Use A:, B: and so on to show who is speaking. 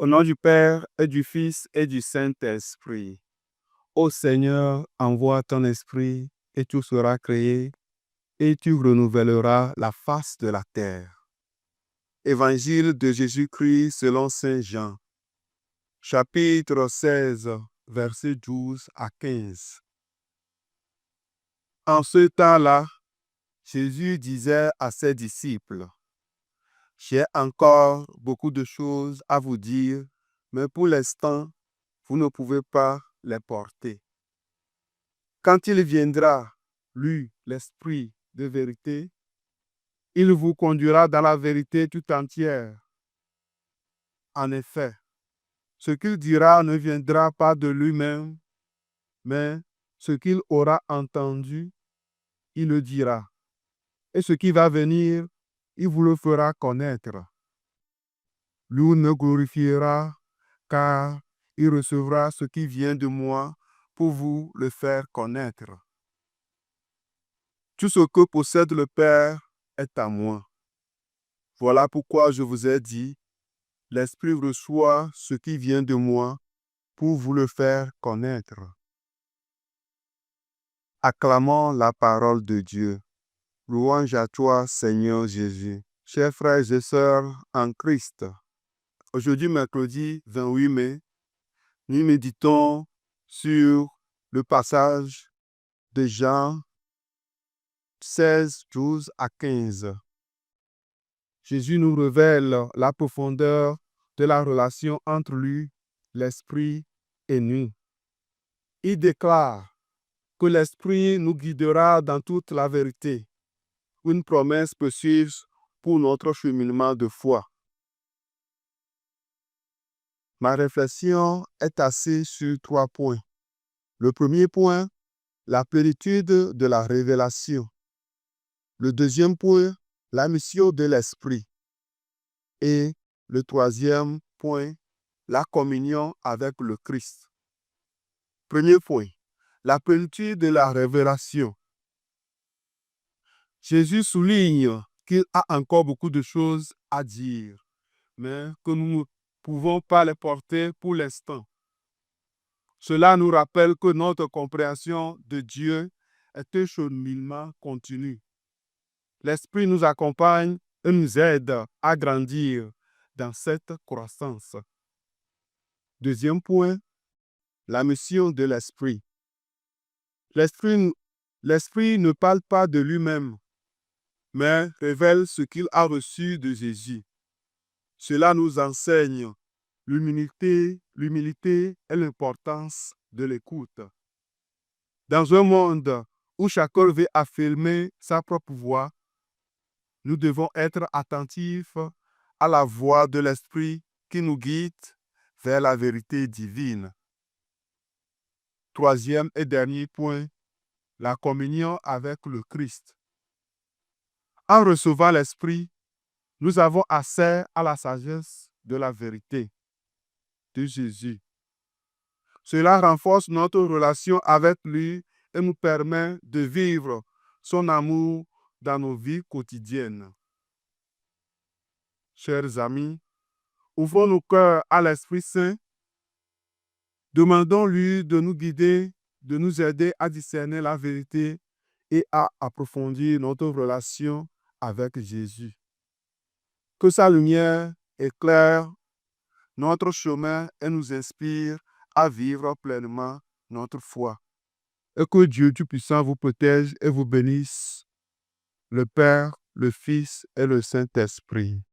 A: Au nom du Père et du Fils et du Saint-Esprit. Ô Seigneur, envoie ton esprit et tout sera créé et tu renouvelleras la face de la terre. Évangile de Jésus-Christ selon Saint Jean, chapitre 16, versets 12 à 15. En ce temps-là, Jésus disait à ses disciples, « J'ai encore beaucoup de choses à vous dire, mais pour l'instant, vous ne pouvez pas les porter. Quand il viendra, lui, l'Esprit de vérité, il vous conduira dans la vérité tout entière. En effet, ce qu'il dira ne viendra pas de lui-même, mais ce qu'il aura entendu, il le dira. Et ce qui va venir, il vous le fera connaître. Lui me glorifiera, car il recevra ce qui vient de moi pour vous le faire connaître. Tout ce que possède le Père est à moi. Voilà pourquoi je vous ai dit, l'Esprit reçoit ce qui vient de moi pour vous le faire connaître. Acclamons la parole de Dieu. Louange à toi, Seigneur Jésus. Chers frères et sœurs en Christ, aujourd'hui, mercredi 28 mai, nous méditons sur le passage de Jean 16, 12 à 15. Jésus nous révèle la profondeur de la relation entre lui, l'Esprit et nous. Il déclare que l'Esprit nous guidera dans toute la vérité, une promesse précieuse pour notre cheminement de foi. Ma réflexion est axée sur 3 points. Le premier point, la plénitude de la révélation. Le deuxième point, la mission de l'Esprit. Et le troisième point, la communion avec le Christ. Premier point, la plénitude de la révélation. Jésus souligne qu'il a encore beaucoup de choses à dire, mais que nous ne pouvons pas les porter pour l'instant. Cela nous rappelle que notre compréhension de Dieu est un cheminement continu. L'Esprit nous accompagne et nous aide à grandir dans cette croissance. Deuxième point, la mission de l'Esprit. L'Esprit ne parle pas de lui-même, mais révèle ce qu'il a reçu de Jésus. Cela nous enseigne l'humilité et l'importance de l'écoute. Dans un monde où chacun veut affirmer sa propre voix, nous devons être attentifs à la voix de l'Esprit qui nous guide vers la vérité divine. Troisième et dernier point, la communion avec le Christ. En recevant l'Esprit, nous avons accès à la sagesse de la vérité de Jésus. Cela renforce notre relation avec lui et nous permet de vivre son amour dans nos vies quotidiennes. Chers amis, ouvrons nos cœurs à l'Esprit Saint. Demandons-lui de nous guider, de nous aider à discerner la vérité et à approfondir notre relation avec Jésus. Que sa lumière éclaire notre chemin et nous inspire à vivre pleinement notre foi. Et que Dieu Tout-Puissant vous protège et vous bénisse, le Père, le Fils et le Saint-Esprit.